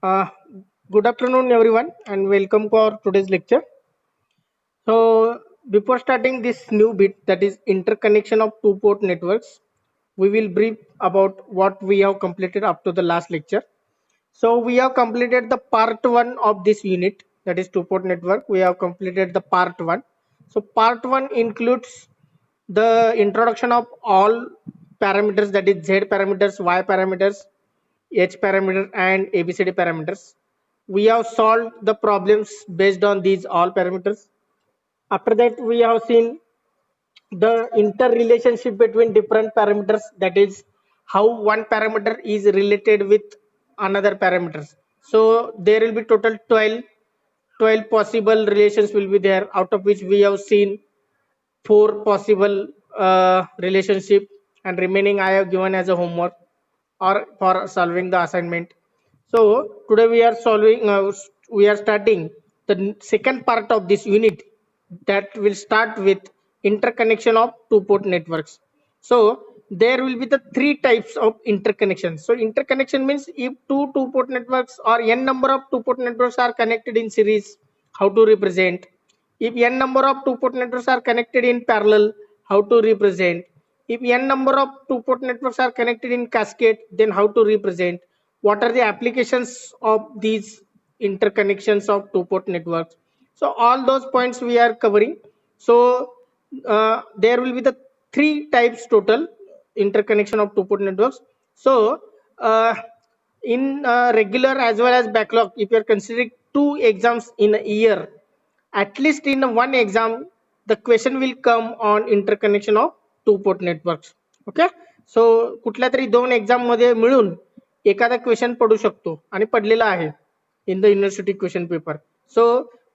Uh, Good afternoon, everyone, and welcome for today's lecture. So, before starting this new bit, that is interconnection of two-port networks, we will brief about what we have completed up to the last lecture. So, we have completed the part one of this unit, that is two-port network. We have completed the part one. So, part one includes the introduction of all parameters, that is Z parameters, Y parameters, H parameter and ABCD parameters. We have solved the problems based on these all parameters. After that, we have seen the interrelationship between different parameters, that is how one parameter is related with another parameters. So there will be total 12 possible relations will be there, out of which we have seen four possible relationship, and remaining I have given as a homework or for solving the assignment. So today we are starting the second part of this unit, that will start with interconnection of two-port networks. So there will be the three types of interconnection. So interconnection means if two-port networks or n number of two-port networks are connected in series, how to represent. If n number of two-port networks are connected in parallel, how to represent. If n number of two-port networks are connected in cascade, then how to represent. What are the applications of these interconnections of two-port networks? So all those points we are covering. So there will be the three types total interconnection of two-port networks. So in regular as well as backlog, if you are considering two exams in a year, at least in one exam the question will come on interconnection of two port networks. Okay. So कुठल्या तरी दोन exam मध्ये मिळून एखादा question पडू शकतो आणि पडलेला आहे in the university question paper. So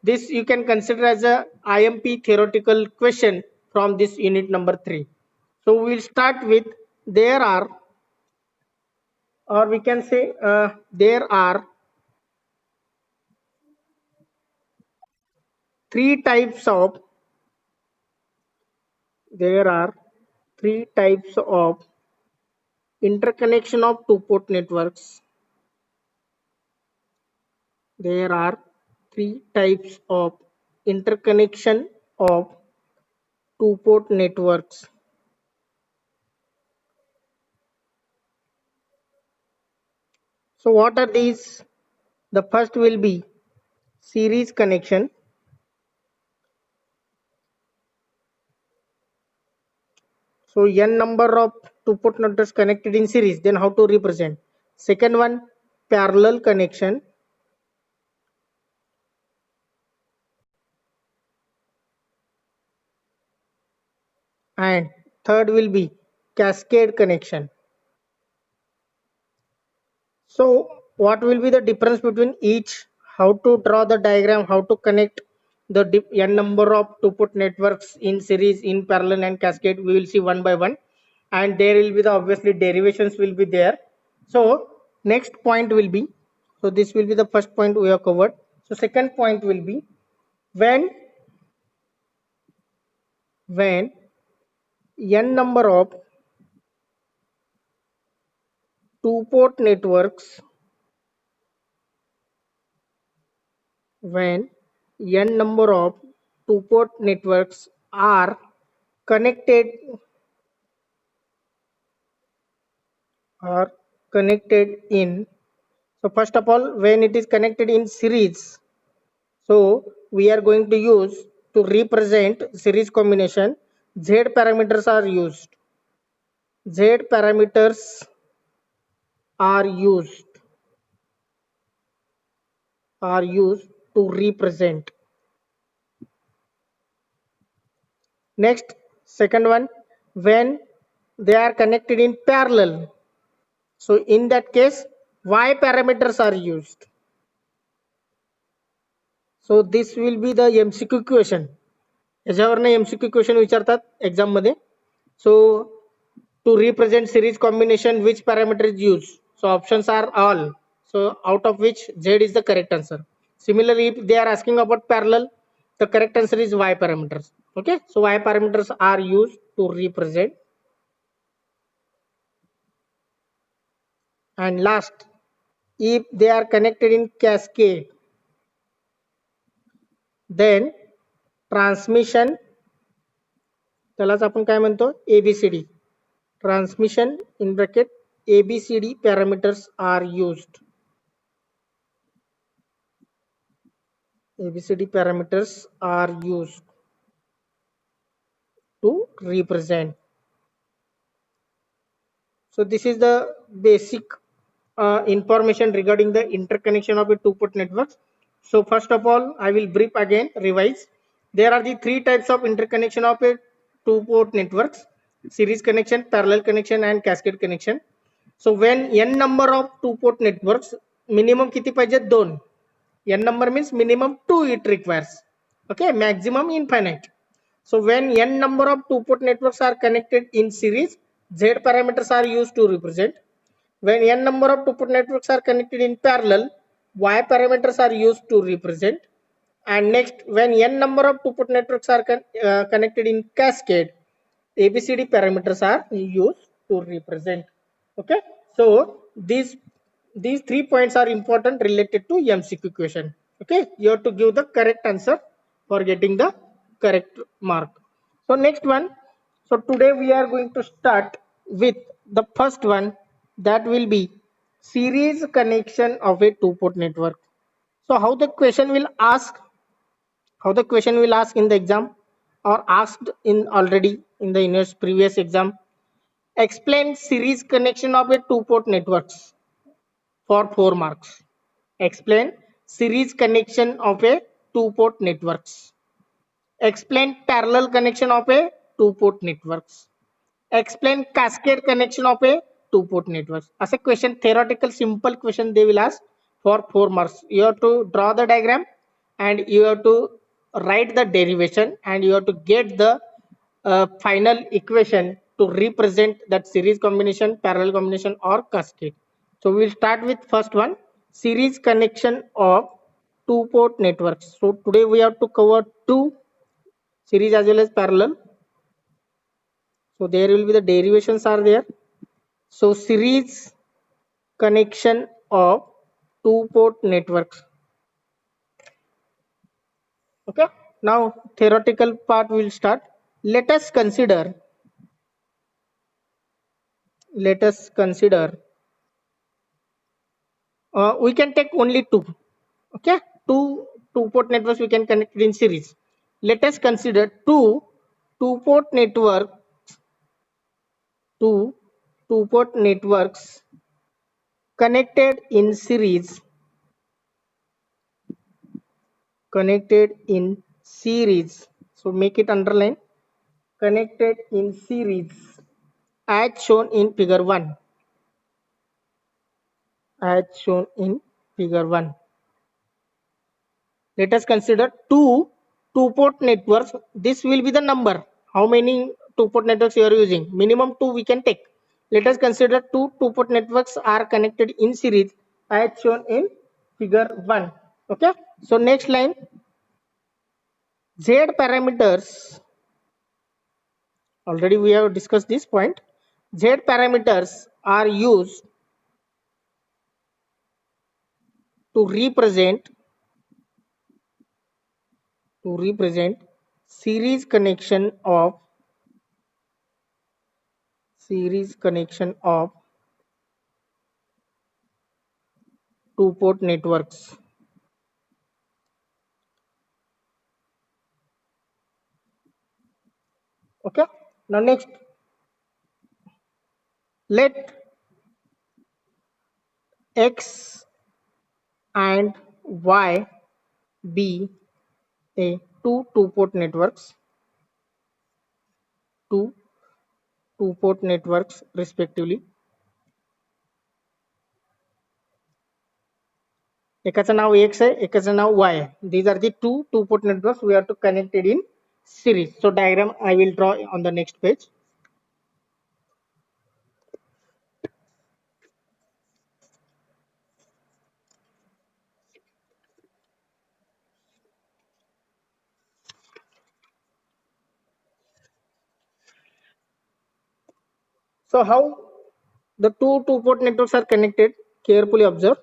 this you can consider as a IMP theoretical question from this unit number 3. So we will start with, there are, or we can say there are three types of there are three types of interconnection of two-port networks. There are three types of interconnection of two-port networks. So what are these? The first will be series connection. So n number of two-port networks connected in series, then how to represent. Second one, parallel connection. And third will be cascade connection. So what will be the difference between each? How to draw the diagram, how to connect the n number of two-port networks in series, in parallel and cascade, we will see one by one. And there will be the obviously derivations will be there. So next point will be, so this will be the first point we have covered. So second point will be when n number of two-port networks, when n number of two-port networks are connected in, so first of all, when it is connected in series, so we are going to use, to represent series combination, Z parameters are used. Z parameters are used to represent. Next, second one, when they are connected in parallel, so in that case Y parameters are used. So this will be the MCQ question. याच्यावरनं MCQ question विचारतात exam मध्ये. So to represent series combination, which parameter is used? So options are all. So out of which Z is the correct answer. Similarly, if they are asking about parallel, the correct answer is Y parameters. Okay, so Y parameters are used to represent. And last, if they are connected in cascade, then transmission, त्यालाच आपण काय म्हणतो, ABCD, transmission in bracket ABCD parameters are used. ABCD parameters are used to represent. So this is the basic information regarding the interconnection of a two-port network. So first of all, I will brief again, revise. There are the three types of interconnection of a two-port networks: series connection, parallel connection, and cascade connection. So when n number of two-port networks, minimum किती पाहिजे, 2. N number means minimum 2 it requires. Okay, maximum infinite. So when n number of two-port networks are connected in series, Z parameters are used to represent. When n number of two-port networks are connected in parallel, Y parameters are used to represent. And next, when n number of two-port networks are connected in cascade, ABCD parameters are used to represent. Okay, so these 3 points are important related to MCQ question. Okay, you have to give the correct answer for getting the correct mark. So next one, so today we are going to start with the first one, that will be series connection of a two-port network. So how the question will ask, in the exam, or asked in already in the previous exam. Explain series connection of a two-port networks for 4 marks. Explain series connection of a two-port networks. Explain parallel connection of a two-port networks. Explain cascade connection of a two-port networks. As a question, theoretical simple question they will ask for 4 marks. You have to draw the diagram and you have to write the derivation and you have to get the final equation to represent that series combination, parallel combination, or cascade. So we'll start with first one, series connection of two-port networks. So today we have to cover two, series as well as parallel. So there will be the derivations are there. So series connection of two-port networks. Okay. Now theoretical part will start. Let us consider. We can take only two. Okay, two-port networks we can connect in series. Let us consider two-port networks connected in series. So make it underline. Connected in series as shown in figure 1. Let us consider two-port networks. This will be the number. How many two-port networks you are using? Minimum 2 we can take. Let us consider two-port networks are connected in series as shown in figure 1. Okay. So next line, Z parameters. Already we have discussed this point. Z parameters are used to represent series connection of two-port networks. Okay. Now next, let X and Y be a two-port networks. Two-port networks respectively. एकाचं नाव X आहे, एकाचं नाव Y आहे. These are the two-port networks we have to connected in series. So diagram I will draw on the next page. So how the two-port networks are connected? Carefully observe.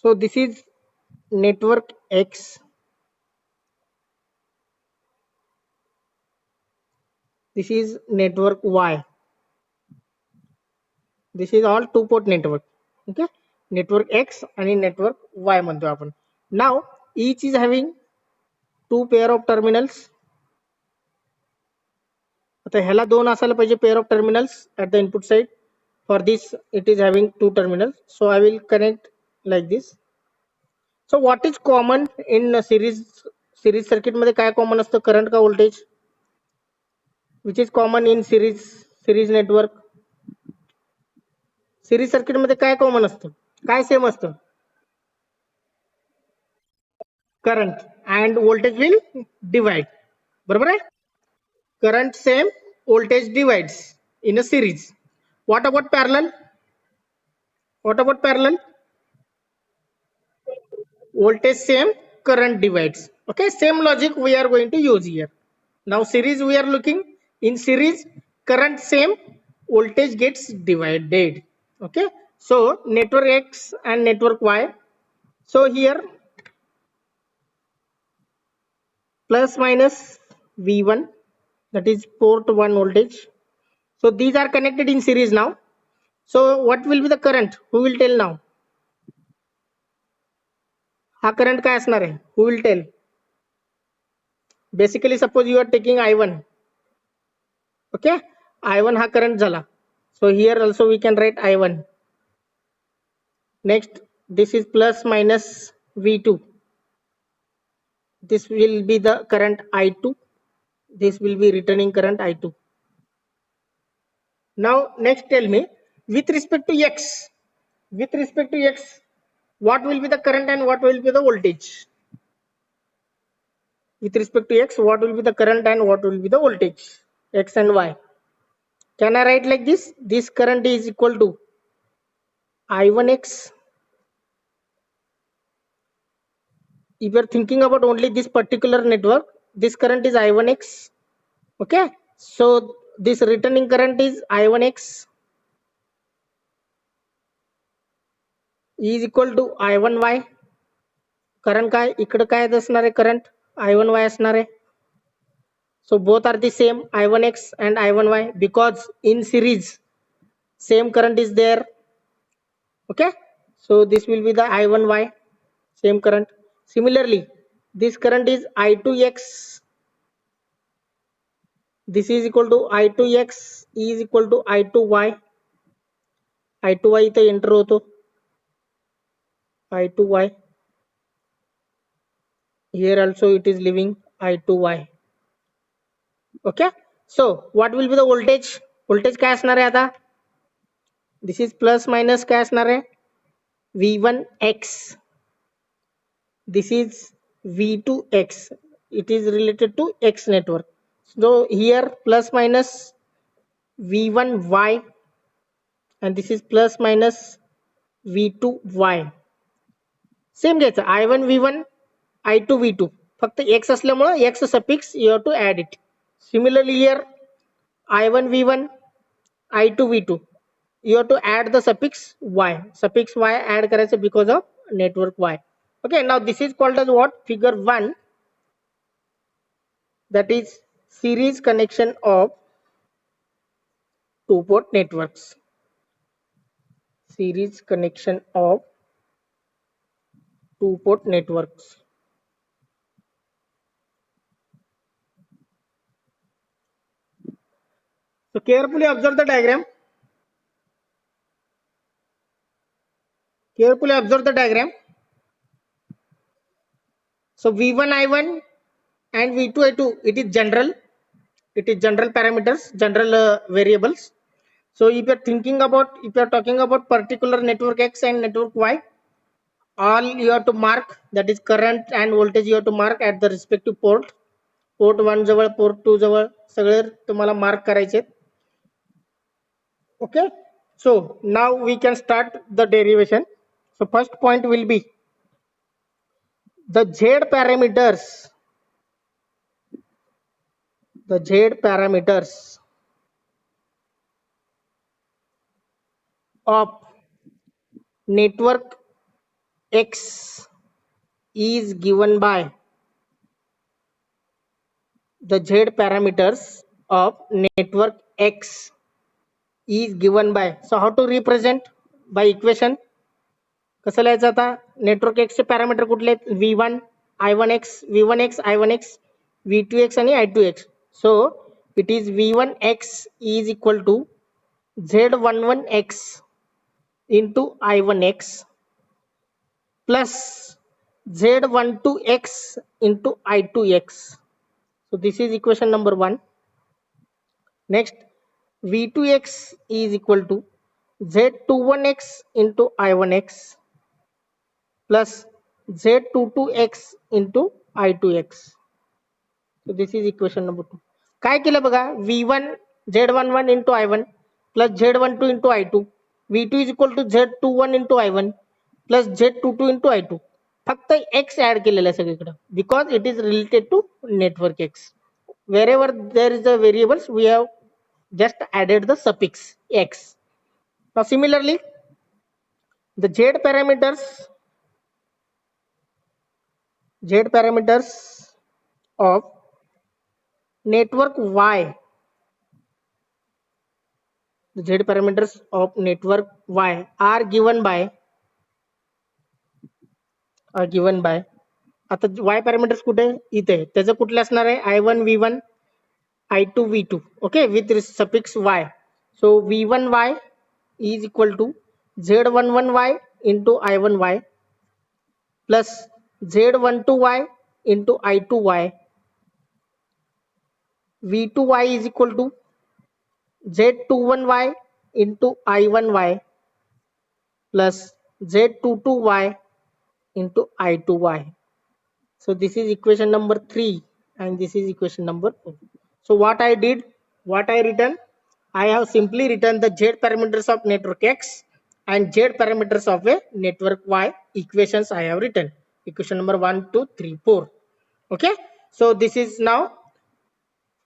So this is network X, this is network Y, this is all two port network. Okay, network X आणि network Y म्हणतो आपण. Now each is having two pair of terminals. आता ह्याला दोन असायला पाहिजे pair of terminals at the input side. For this it is having two terminals, so I will connect like this. So what is common in a series circuit मध्ये काय common असतं, current का voltage? Which is common in series network? Series circuit मध्ये काय common असतं, काय same असतं? Current and voltage will divide. बरोबर आहे, current same, voltage divides in a series. What about parallel? What about parallel? Voltage same, current divides. Okay, same logic we are going to use here. Now series we are looking, in series current same, voltage gets divided. Okay, so network X and network Y. So here plus minus V1, that is port 1 voltage. So these are connected in series now. So what will be the current? Who will tell now? हा current काय असणार आहे? Who will tell? Basically suppose you are taking I1. Okay, I1 हा current झाला. So here also we can write I1. Next, this is plus minus V2. This will be the current I2. This will be returning current I2. Now next tell me, with respect to X, what will be the current and what will be the voltage? With respect to X, what will be the current and what will be the voltage? X and Y. Can I write like this? This current is equal to I1X. If you are thinking about only this particular network, this current is I1X. Okay, so this returning current is I1X is equal to I1Y. Current काय इकडे काय असणार आहे, current I1Y असणार आहे. So both are the same, I1X and I1Y, because in series same current is there. Okay, so this will be the I1Y, same current. Similarly, this current is I2X. This is equal to I2X is equal to I2Y. I2Y इथे enter होतो, I2Y. Here also it is leaving I2Y. Okay, so what will be the voltage? Voltage काय असणार आहे आता? This is plus minus काय असणार आहे? V1X. This is V2X. It is related to X network. So here plus minus V1Y and this is plus minus V2Y. Same घ्यायचं, I1 V1, I2 V2. फक्त X असल्यामुळे X suffix you have to add it. Similarly here I1 V1, I2 V2. You have to add the suffix Y. Suffix Y add करायचं because of network Y. Okay, now this is called as what? Figure 1. That is series connection of two port networks. Series connection of two port networks. So carefully observe the diagram. Carefully observe the diagram. So V1 I1 and V2 I2, it is general. It is general parameters, general variables. So if you are thinking about, if you are talking about particular network X and network Y, all you have to mark, that is current and voltage you have to mark at the respective port. Port 1 जवळ, port 2 जवळ सगळे तुम्हाला mark करायचे. Okay, so now we can start the derivation. So first point will be the Z parameters. The Z parameters of network X is given by the Z parameters of network X is given by. So how to represent by equation? कसं लिहायचं आता? Network x चे parameter कुठले आहेत? V1 I1x V1x I1x V2x आणि I2x. So it is V1x is equal to Z11x into I1x plus Z12x into I2x. So this is equation number 1. Next, V2x is equal to Z21x into I1x plus Z22x into I2x. So this is equation number 2. काय केलं बघा? V1 Z11 into I1 plus Z12 into I2. V2 is equal to Z21 into I1 plus Z22 into I2. फक्त x add केलेलं आहे सगळीकडे because it is related to network X. Wherever there is a variables, we have just added the suffix x. Now similarly, the Z parameters of network Y, the Z parameters of network Y are given by आता y parameters कुठे इथे त्याचं कुठलं असणार आहे? I1 V1 I2 V2, okay, with this suffix y. So V1y is equal to Z11y into I1y plus Z12y into I2y. V2y is equal to Z21y into I1y plus Z22y into I2y. So this is equation number 3 and this is equation number 4. So what I written, I have simply written the Z parameters of network X and Z parameters of a network Y equations I have written. Equation number 1, 2, 3, 4. Okay. So this is now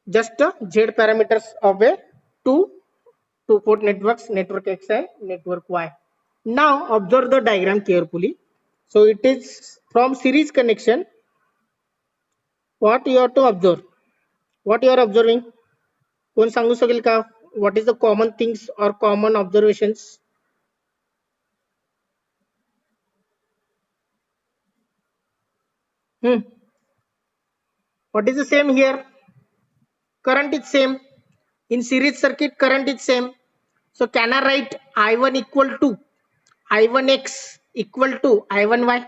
just the Z parameters of a two-port networks, network X and network Y. Now observe the diagram carefully. So it is from series connection. What you have to observe? What you are observing? कोण सांगू शकेल का? What is the common things or common observations? What is the same here? Current is same. In series circuit, current is same. So can I write I1 equal to I1x equal to I1y?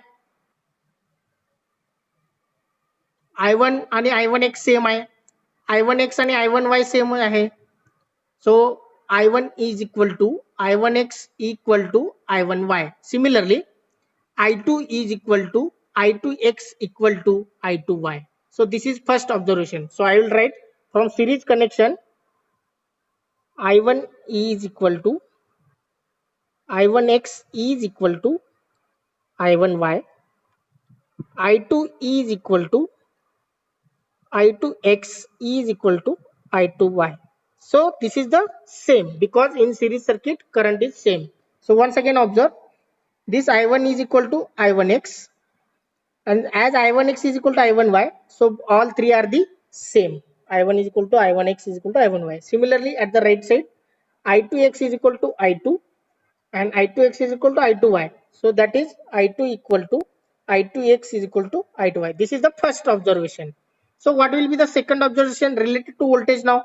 I1 आणि I1x same आहे. I1x आणि I1y same आहे. So I1 is equal to I1x equal to I1y. Similarly, I2 is equal to I2x equal to I2y. So this is first observation. So I will write from series connection I1 is equal to I1x is equal to I1y. I2 is equal to I2x is equal to I2y. So this is the same because in series circuit current is same. So once again observe this I1 is equal to I1x, and as I1x is equal to I1y, so all three are the same. I1 is equal to I1x is equal to I1y. Similarly at the right side I2x is equal to I2 and I2x is equal to I2y. So that is I2 equal to I2x is equal to I2y. This is the first observation. So what will be the second observation related to voltage now?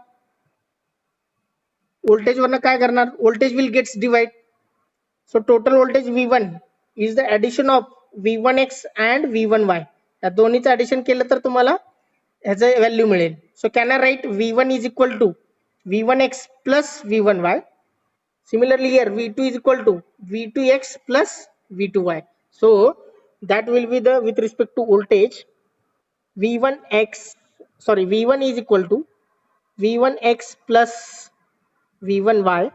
Voltage वरनं काय करणार? Voltage will gets divide. So total voltage V1 is the addition of V1x and V1y. या दोन्हीचं addition केलं तर तुम्हाला ह्याचं value मिळेल. So can I write V1 is equal to V1x plus V1y? Similarly here V2 is equal to V2x plus V2y. So that will be the with respect to voltage V1 is equal to V1x plus V1y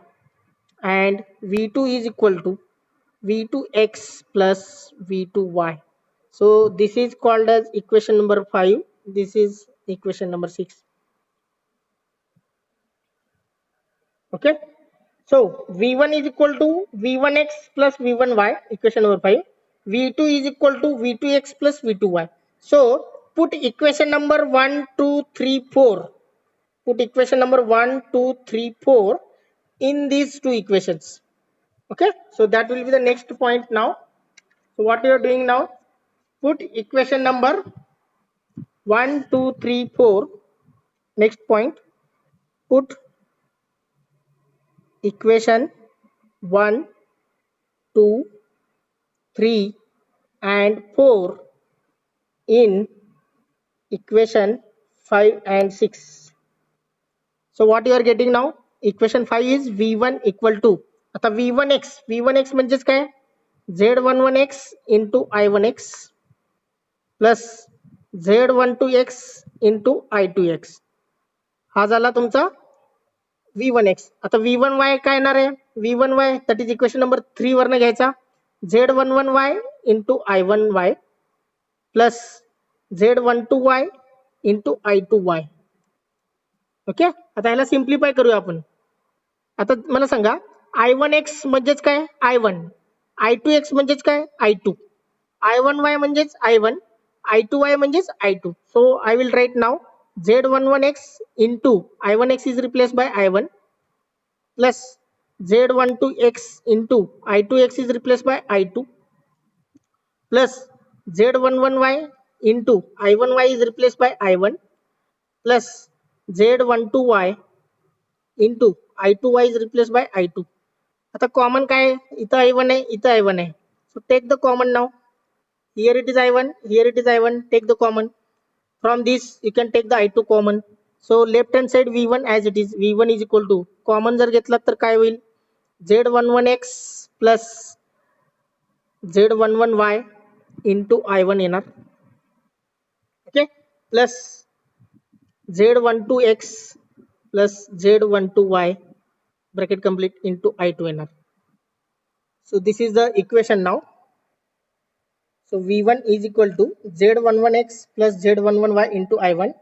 and V2 is equal to V2x plus V2y. So this is called as equation number 5. This is equation number 6. Okay. So V1 is equal to V1x plus V1y, equation number 5. V2 is equal to V2x plus V2y. So put equation number 1, 2, 3, 4. Put equation number 1, 2, 3, 4 in these two equations. Okay, so that will be the next point now. So what you are doing now? Put equation number 1, 2, 3, 4. Next point. Put equation 1, 2, 3 and 4 in equation 5 and 6. So what you are getting now? Equation 5 is V1 equal to, आता V1x म्हणजेच काय? Z11x into I1x plus Z12x into I2x. हा झाला तुमचा V1x. आता V1y काय येणार आहे? V1y that is equation number 3 वरनं घ्यायचा. Z11y into I1y plus Z12y into I2y. Okay, आता याला सिम्प्लिफाय करूया आपण. आता मला सांगा I1x म्हणजेच काय? I1. I2x म्हणजेच काय? I2. I1y म्हणजेच I1. I2y म्हणजेच I2. So I will write now Z11x into I1x is replaced by I1 plus Z12x into I2x is replaced by I2 plus Z11y into I1y is replaced by I1 plus Z12y into I2y is replaced by I2. आता common काय आहे? इथं I1 आहे, इथं I1 आहे. So take the common now. Here it is I1, here it is I1. Take the common. From this you can take the I2 common. So left hand side V1 as it is. V1 is equal to common जर घेतला तर काय होईल? Z11x plus Z11y into I1 येणार. Okay, plus Z12x plus Z12y bracket complete into I2 येणार. So this is the equation now. So V1 is equal to Z11x plus Z11y into I1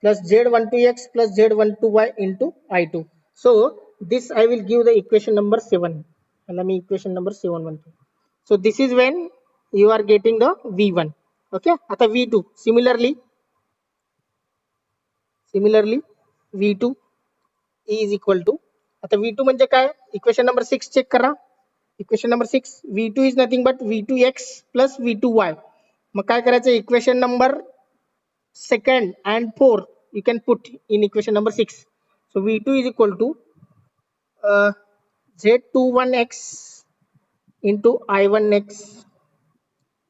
plus Z12x plus Z12y into I2. So this I will give the equation number 7. And let me equation number 7. So this is when you are getting the V1. Okay. आता V2 similarly V2 is equal to, आता V2 म्हणजे काय? Equation number 6 check करा. Equation number 6, V2 is nothing but V2x plus V2y. मग काय करायचं? Equation number 2 and 4 you can put in equation number 6. So V2 is equal to Z21x into I1x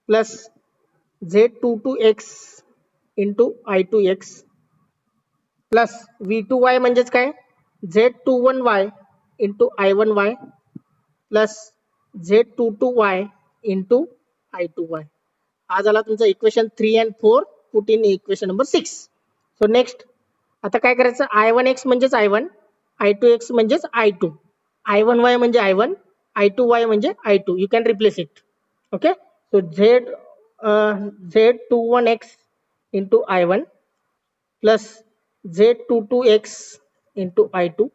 plus Z22x into I2x plus V2y म्हणजेच काय? Z21y into I1y plus Z22y into I2y. हा झाला तुमचा equation 3 and 4 put in equation number 6. So next आता काय करायचं? I1x म्हणजेच I1, I2x म्हणजेच I2, I1y म्हणजे I1, I2y म्हणजे I2. You can replace it. Okay, so Z21x into I1 plus Z22x into I2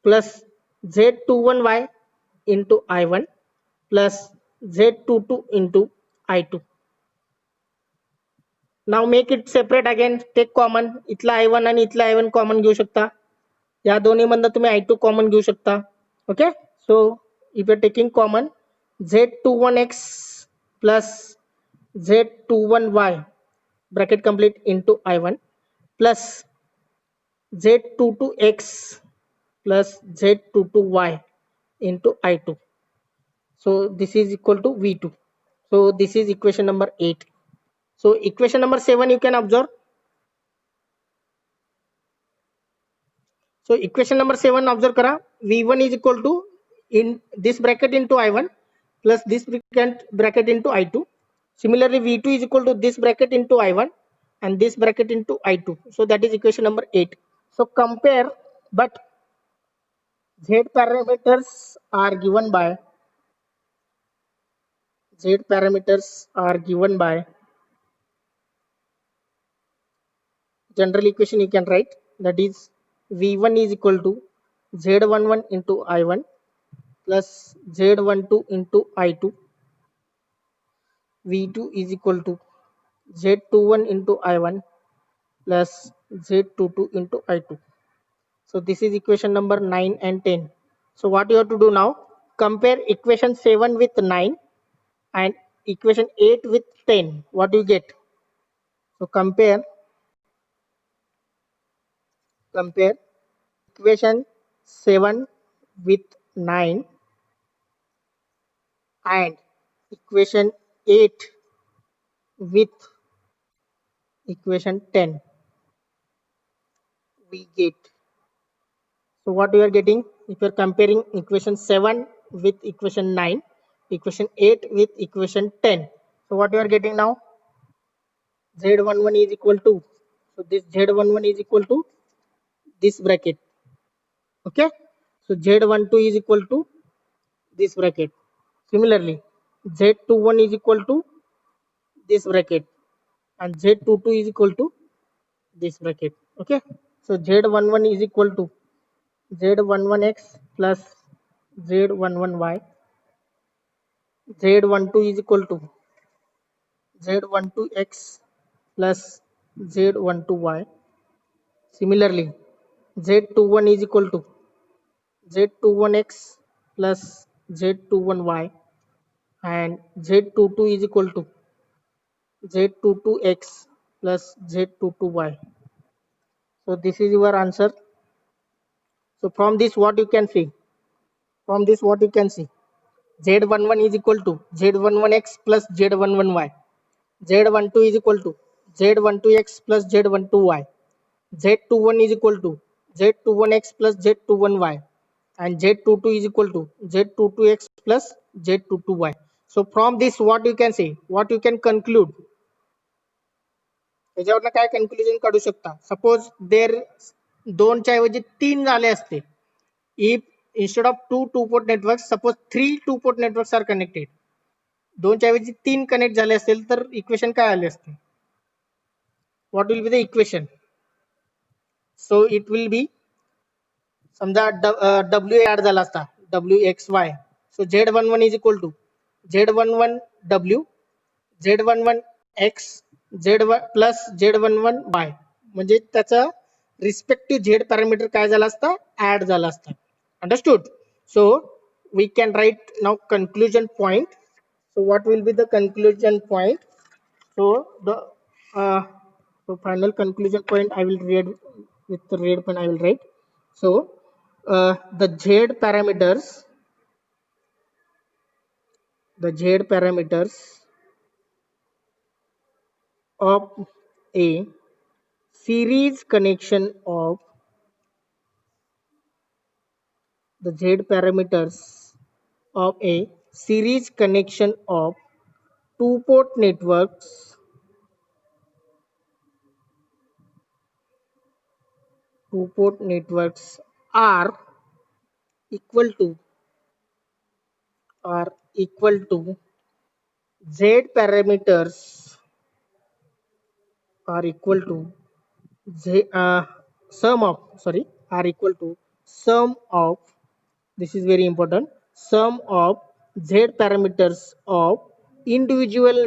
plus Z21y into I1 plus Z22 into I2. Now make it separate again. Take common. इथला I1 आणि इथला I1 common घेऊ शकता. या दोन्ही मधनं तुम्ही I2 common घेऊ शकता. Okay, so if you are taking common Z21x plus Z21y bracket complete into I1 plus Z22x plus Z22y into I2. So this is equal to V2. So this is equation number 8. So equation number 7 you can observe. So equation number 7 observe kara. V1 is equal to, in this bracket into I1 plus this bracket into I2. Similarly V2 is equal to this bracket into I1 and this bracket into I2. So that is equation number 8. So compare, but Z parameters are given by general equation you can write, that is V1 is equal to Z11 into I1 plus Z12 into I2 V2 is equal to Z21 into I1 plus Z22 into I2. So this is equation number 9 and 10. So what you have to do now, compare equation 7 with 9 and equation 8 with 10. What do you get? So compare equation 7 with 9 and equation 8 with equation 10. We get, so what we are getting, if you are comparing equation 7 with equation 9, equation 8 with equation 10, so what you are getting now, Z11 is equal to, so this Z11 is equal to this bracket. Okay, so Z12 is equal to this bracket. Similarly, Z21 is equal to this bracket and Z22 is equal to this bracket. Okay, so Z11 is equal to Z11x plus Z11y. Z12 is equal to Z12x plus Z12y. Similarly, Z21 is equal to Z21x plus Z21y and Z22 is equal to Z22x plus Z22y. So this is your answer. So from this what you can see? From this what you can see? Z11 is equal to Z11x plus Z11y. Z12 is equal to Z12x plus Z12y. Z21 is equal to Z21x plus Z21y. And Z22 is equal to Z22x plus Z22y. So from this what you can say? What you can conclude? त्याच्यावरनं काय conclusion काढू शकता? Suppose there दोनच्या ऐवजी तीन झाले असते. If instead of two port networks, suppose three two port networks are connected. दोनच्या ऐवजी तीन कनेक्ट झाले असेल तर इक्वेशन काय आले असते? What will be the equation? So it will be, समजा W ऍड झाला असता, WXY. So Z11 is equal to Z11W, Z11X, Z1 plus Z11Y. म्हणजे त्याचा रिस्पेक्टिव्ह झेड पॅरामीटर काय झाला असता, ऍड झाला असता. Understood? So we can write now conclusion point. So what will be the conclusion point? So the so final conclusion point I will read with the red pen. I will write. So the Z parameters of a series connection of the Z parameters of a series connection of two port networks are equal to Z parameters are equal to Z sum of, sorry, are equal to sum of, this is very important, sum of Z parameters of individual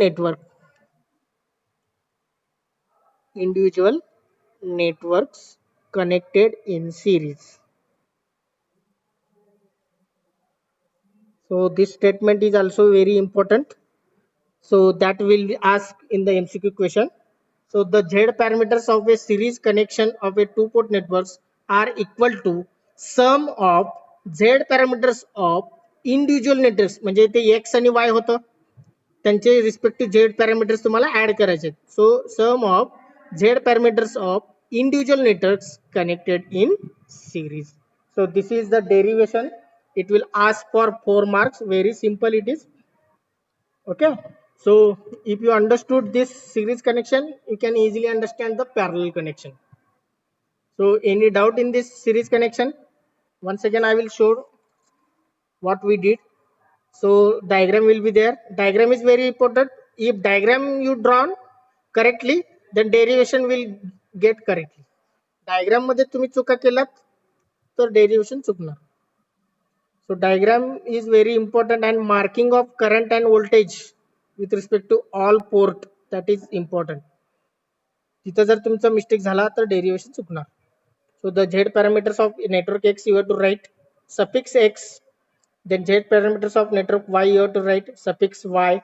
networks connected in series. So this statement is also very important. So that will be asked in the MCQ question. So the Z parameters of a series connection of a two port networks are equal to sum of Z parameters of individual networks. म्हणजे ते X आणि Y होतं, त्यांचे respective Z parameters तुम्हाला add करायचे. सो सम of Z parameters of individual networks connected in series. So this is the derivation. It will ask for 4 marks. Very simple it is. Okay. So if you understood this series connection, you can easily understand the parallel connection. So any doubt in this series connection? Once again I will show what we did. So diagram will be there. Diagram is very important. If diagram you drawn correctly, then derivation will get correctly. Diagram मध्ये तुम्ही चुका केलात तर derivation चुकणार. So diagram is very important, and marking of current and voltage with respect to all port. That is important. तिथं जर तुमचा mistake झाला तर डेरिव्हेशन चुकणार. So the Z parameters of network X you have to write suffix X, then Z parameters of network Y you have to write suffix Y.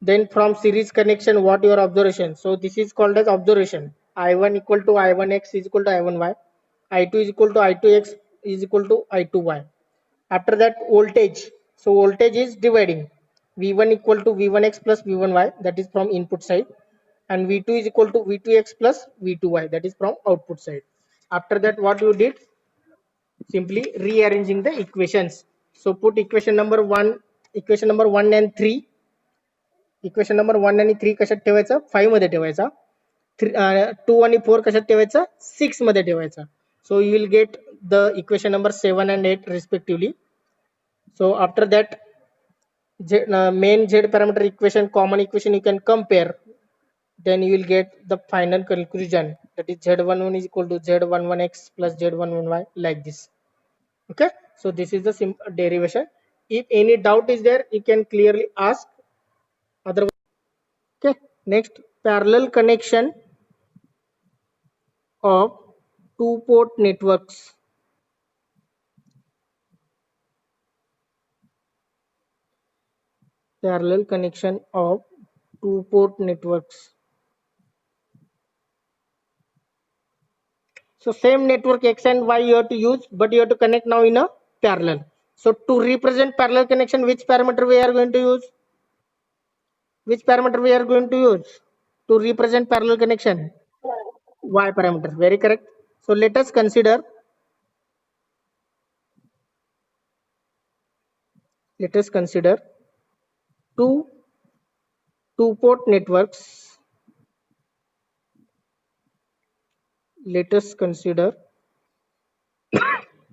Then from series connection, what your observation? So this is called as observation. I1 equal to I1X is equal to I1Y. I2 is equal to I2X is equal to I2Y. After that, voltage. So voltage is dividing. V1 equal to V1X plus V1Y, that is from input side, and V2 is equal to V2X plus V2Y, that is from output side. After that, what you did? Simply rearranging the equations. So put equation number 1 and 3. Equation number 1 आणि 3 कशात ठेवायचा? 5 मध्ये ठेवायचा. 2 आणि 4 कशात ठेवायचा? 6 मध्ये ठेवायचा. So you will get the equation number 7 and 8 respectively. So after that, main Z parameter equation, common equation you can compare. Then you will get the final conclusion, that is Z11 is equal to Z11X plus Z11Y, like this. Okay, so this is the simple derivation. If any doubt is there, you can clearly ask. Otherwise, okay, next, parallel connection of two port networks. Parallel connection of two port networks. So same network X and Y you have to use, but you have to connect now in a parallel. So to represent parallel connection, which parameter we are going to use? Which parameter we are going to use to represent parallel connection? Y parameter. Very correct. So let us consider. Let us consider two two-port networks. Let us consider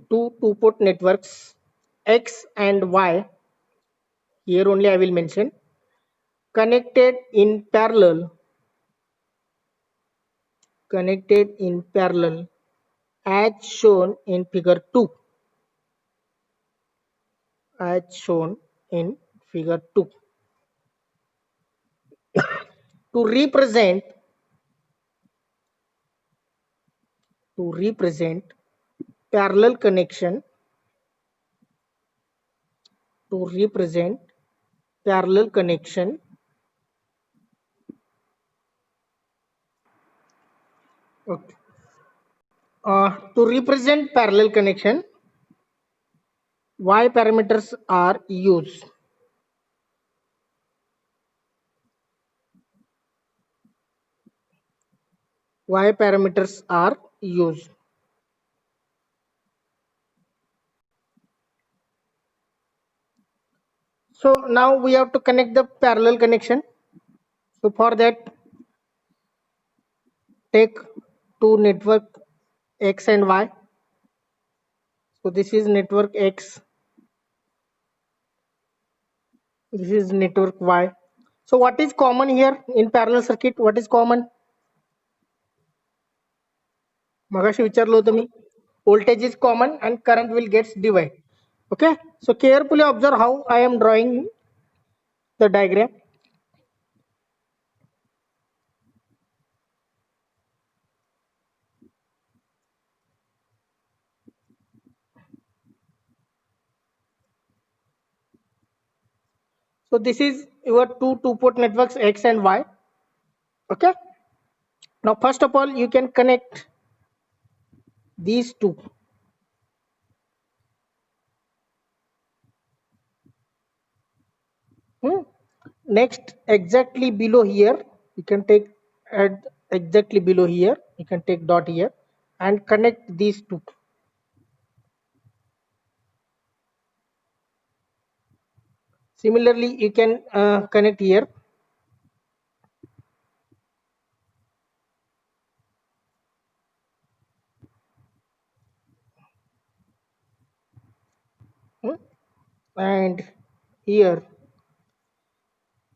two two-port networks X and Y. Here only I will mention connected in parallel. Connected in parallel as shown in figure 2. As shown in figure 2. To represent parallel connection, to represent parallel connection, okay. To represent parallel connection, Y parameters are used. Y parameters are used. So now we have to connect the parallel connection. So for that, take two network X and Y. So this is network X. This is network Y. So what is common here in parallel circuit? What is common? मगाशी विचारलं होतं मी. Voltage is common and current will get divided. Okay. So carefully observe how I am drawing the diagram. So this is your two two-port networks X and Y. Okay. Now first of all, you can connect these two. Next, exactly below here, you can take at exactly below here, you can take dot here and connect these two. Similarly, you can connect here. And here,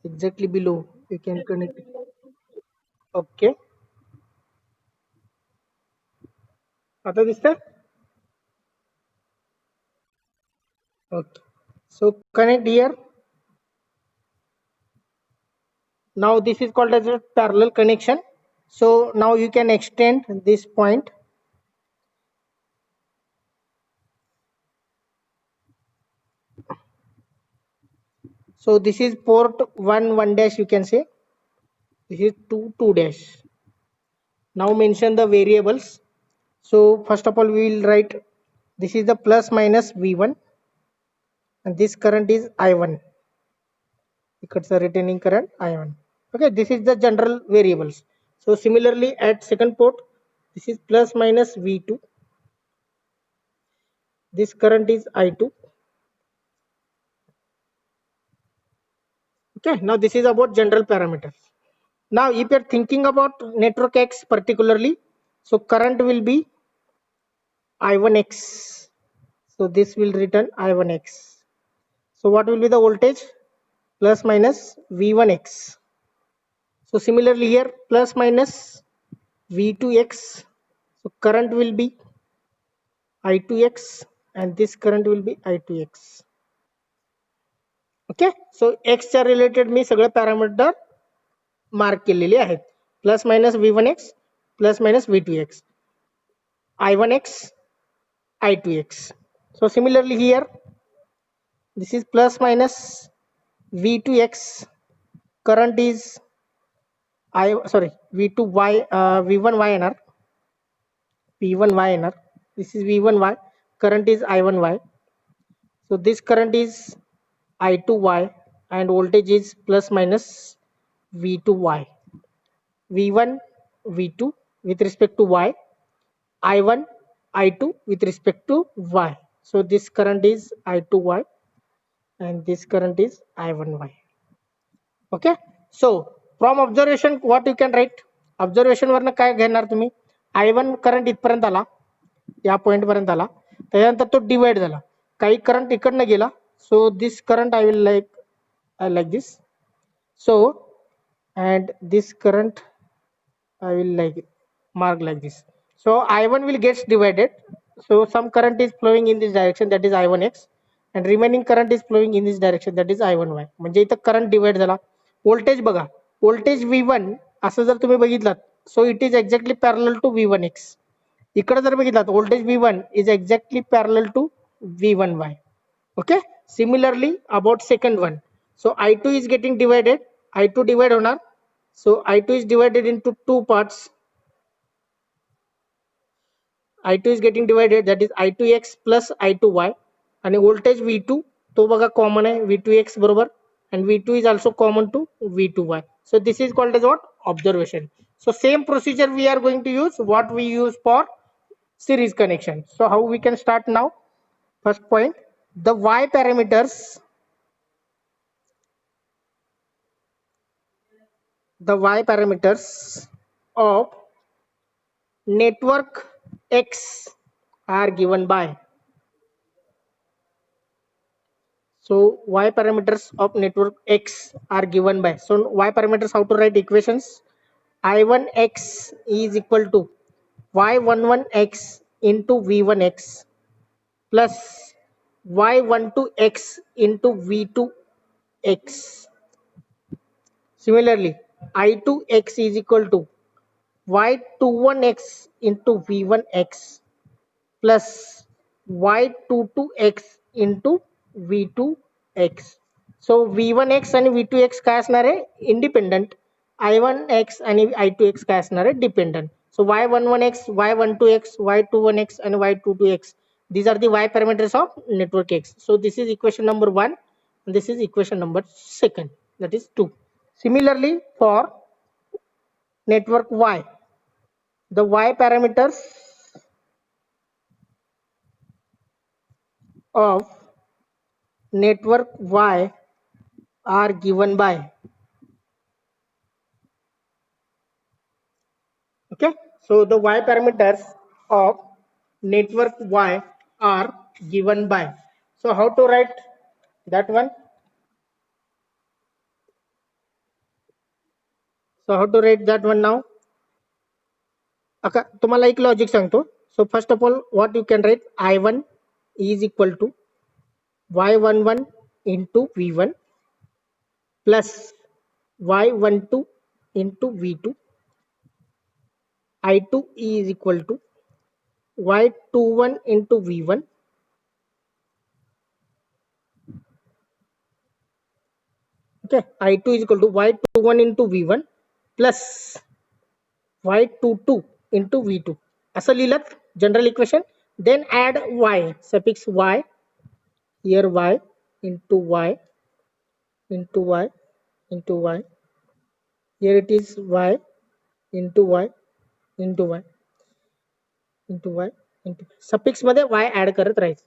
exactly below, you can connect. Okay. आता दिसतंय? Okay. So connect here. Now this is called as a parallel connection. So now you can extend this point. So this is port 1 dash, you can say. This is 2 dash. Now mention the variables. So first of all we will write this is the plus minus V1 and this current is I1. It's the retaining current I1. Okay, this is the general variables. So similarly at second port, this is plus minus V2. This current is I2. Okay, now this is about general parameters. Now if you're thinking about network X particularly, so current will be I1X. So this will return I1X. So what will be the voltage? Plus minus V1X. So similarly here plus minus V2X. So current will be I2X and this current will be I2X. Okay, so X च्या related मी सगळे parameter mark केलेले आहेत. Plus minus V1X plus minus V2X, I1X, I2X. So similarly here this is plus minus V2X, current is V2Y, V1YNR, V1YNR. This is V1Y, current is I1Y. So this current is I2Y and voltage is plus minus V2Y. V1, V2 with respect to Y, I1, I2 with respect to Y. So this current is I2Y and this current is I1Y. Okay. So from observation what you can write? Observation वरनं काय घेणार तुम्ही? I1 current इथपर्यंत आला, या point पर्यंत आला, त्याच्यानंतर तो डिवाइड झाला, काही करंट इकडनं गेला. So this current I will like this. So and this current I will mark like this. So I1 will gets divided. So some current is flowing in this direction, that is I1X, and remaining current is flowing in this direction, that is I1Y. म्हणजे इथं current divide झाला. Voltage बघा, voltage V1 असं जर तुम्ही बघितलात, so it is exactly parallel to V1X. इकडे जर बघितलात, voltage V1 is exactly parallel to V1Y. Okay, similarly about second one, so I2 is getting divided, I2 divide होणार. So I2 is divided into two parts. I2 is getting divided, that is I2X plus I2Y, आणि voltage V2 तो बघा common आहे V2X बरोबर, and V2 is also common to V2Y. So this is called as what? Observation. So same procedure we are going to use what we use for series connection. So how we can start now? First point, the Y parameters, of network X are given by. So Y parameters of network X are given by. So Y parameters, how to write equations? I1X is equal to Y11X into V1X plus Y12X into V2X. Similarly, I2X is equal to Y21X into V1X plus Y22X into V2X. So V1X आणि V2X काय असणार आहे? Independent. I1X आणि I2X काय असणार आहे? Dependent. So Y11X, Y12X, Y21X and Y22X. These are the Y parameters of network X. So this is equation number 1 and this is equation number 2, that is 2. Similarly for network Y, the Y parameters of network Y are given by. Okay, so the Y parameters of network Y are given by. So how to write that one? So how to write that one now? Okay, तुम्हाला एक logic सांगतो. So first of all, what you can write? I1 is equal to Y11 into V1 plus y12 into v2, I2 is equal to y21 into v1, okay, I2 is equal to y21 into v1 plus y22 into v2 असं लिहिलं general equation. Then add y, suffix y, here y into y into y into y, here it is y into y into y into y into suffix मध्ये y add करत राहायचं.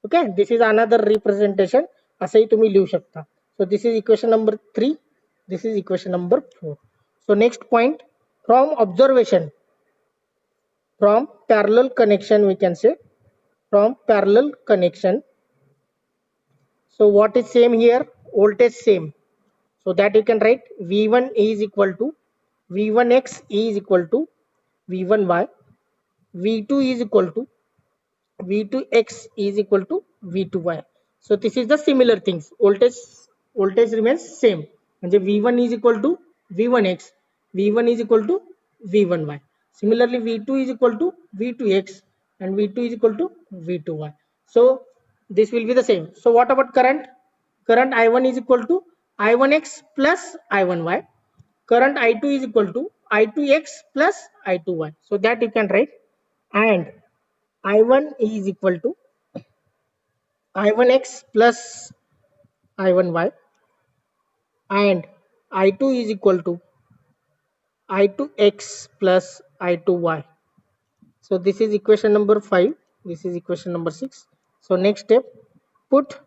Okay, this is another representation, असंही तुम्ही लिहू शकता. So this is equation number 3, this is equation number 4. So next point, from observation, from parallel connection we can say, from parallel connection. So what is same here? Voltage same, so that you can write v1 is equal to v1x is equal to v1y, v2 is equal to v2x is equal to v2y. So this is the similar things, voltage remains same, and v1 is equal to v1x, v1 is equal to v1y. Similarly v2 is equal to v2x and v2 is equal to v2y. So this will be the same. So what about current? Current I1 is equal to I1x plus I1y. Current I2 is equal to I2x plus I2y. So that you can write, and I1 is equal to I1x plus I1y, and I2 is equal to I2x plus I2y. So this is equation number 5. This is equation number 6. So next step, put,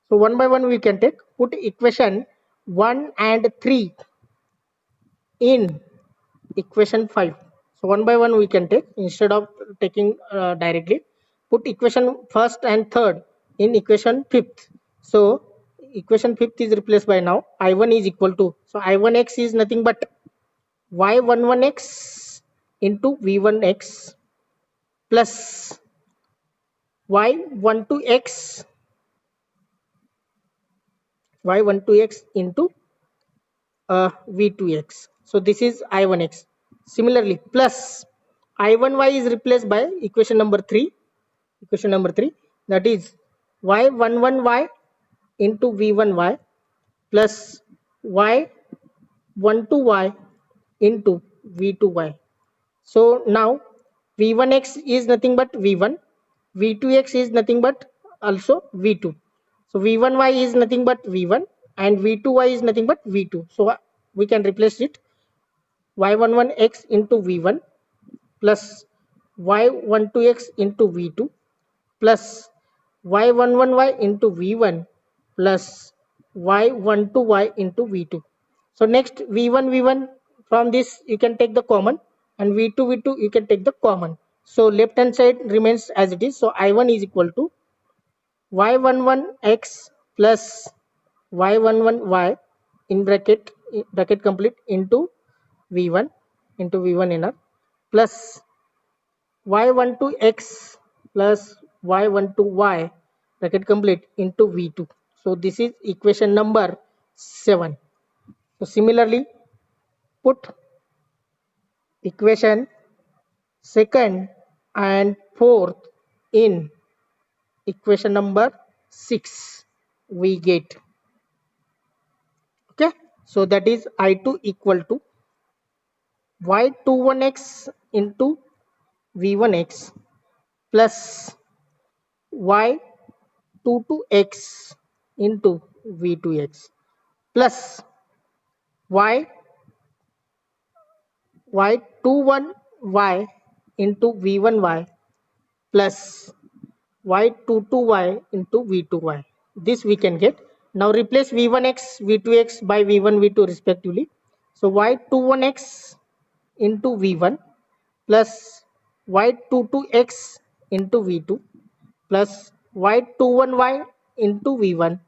so one by one we can take, put equation 1 and 3 in equation 5. So one by one we can take, instead of taking directly, put equation first and third in equation fifth. So equation fifth is replaced by now I1 is equal to, so I1x is nothing but y11x into v1x plus y12x into v2x. So this is I1x. Similarly plus I1y is replaced by equation number 3, that is y11y into v1y plus y12y into v2y. So now v1x is nothing but v1, v2x is nothing but also v2. So v1y is nothing but v1 and v2y is nothing but v2. So we can replace it, y11x into v1 plus y12x into v2 plus y11y into v1 plus y12y into v2. So next v1 from this you can take the common, and v2 you can take the common. So left hand side remains as it is. So I1 is equal to y11x plus y11y in bracket complete into v1 inner plus y12x plus y12y bracket complete into v2. So this is equation number 7. So similarly put equation second and fourth in equation number 6 we get, okay. So that is I2 equal to y21x into v1x plus y22x into v2x plus y21y into v1y plus y22y into v2y. This we can get. Now replace v1x, v2x by v1, v2 respectively. So y21x into v1 plus y22x into v2 plus y21y into v1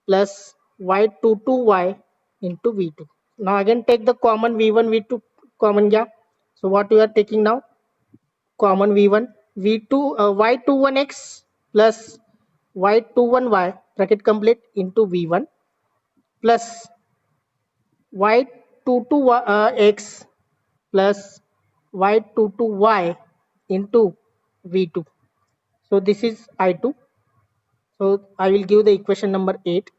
plus y22y into v2. Now again take the common v1, v2 common gap. So what we are taking now? Common v1, v2, y21x plus y21y bracket complete into v1 plus y22 x plus y22 y into v2. So this is I2. So I will give the equation number 8.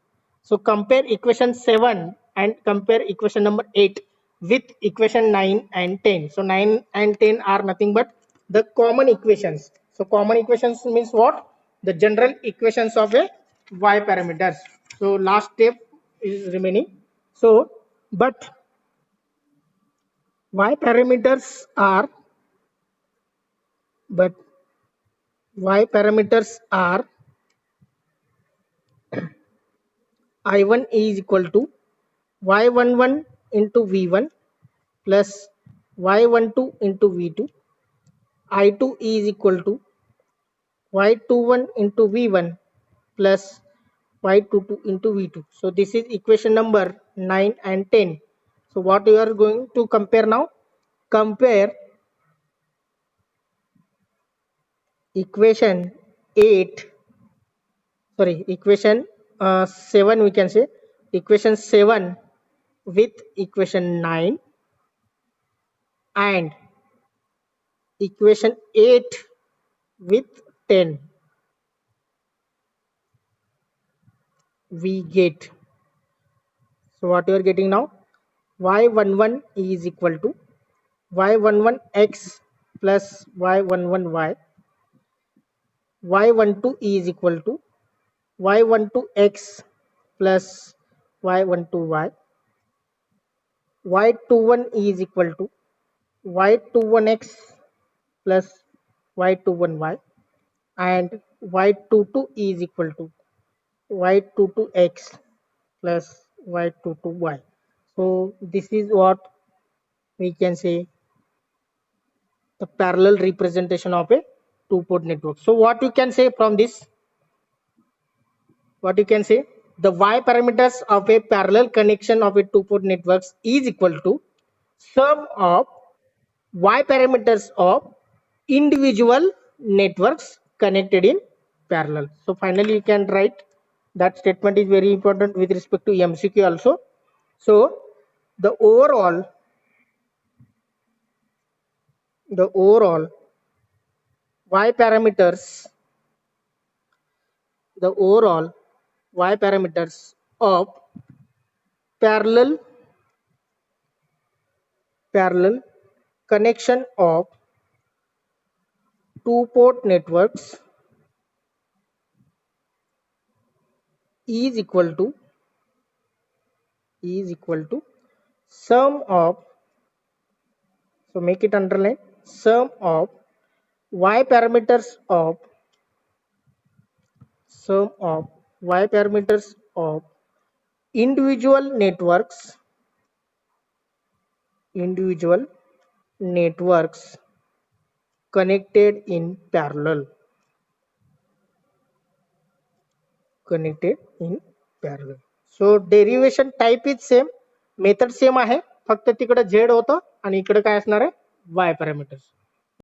So compare equation 7 and compare equation number 8 with equation 9 and 10. So 9 and 10 are nothing but the common equations. So common equations means what? The general equations of a y parameters. So last step is remaining. So but y parameters are but y parameters are I1 is equal to y11 into v1 plus y12 into v2. I2 is equal to y21 into v1 plus y22 into v2. So this is equation number 9 and 10. So what you are going to compare now? Compare equation 8, sorry, equation 7, we can say equation 7 with equation 9 and equation 8 with 10. We get, so what you are getting now, y11 is equal to y11x plus y11y, y12 is equal to y12x plus y12y, y21 is equal to y21x plus y21y, and y22 is equal to y22x plus y22y. So this is what we can say the parallel representation of a two-port network. So what you can say from this? What you can say? The y parameters of a parallel connection of a two-port networks is equal to sum of y parameters of individual networks connected in parallel. So finally you can write that statement is very important with respect to MCQ also. So the overall y parameters, the overall y parameters of parallel connection of two port networks is equal to sum of, so make it underline, sum of y parameters of individual networks connected in parallel. So derivation type is same, method same आहे, फक्त तिकडे z होतं आणि इकडे काय असणार आहे y parameters.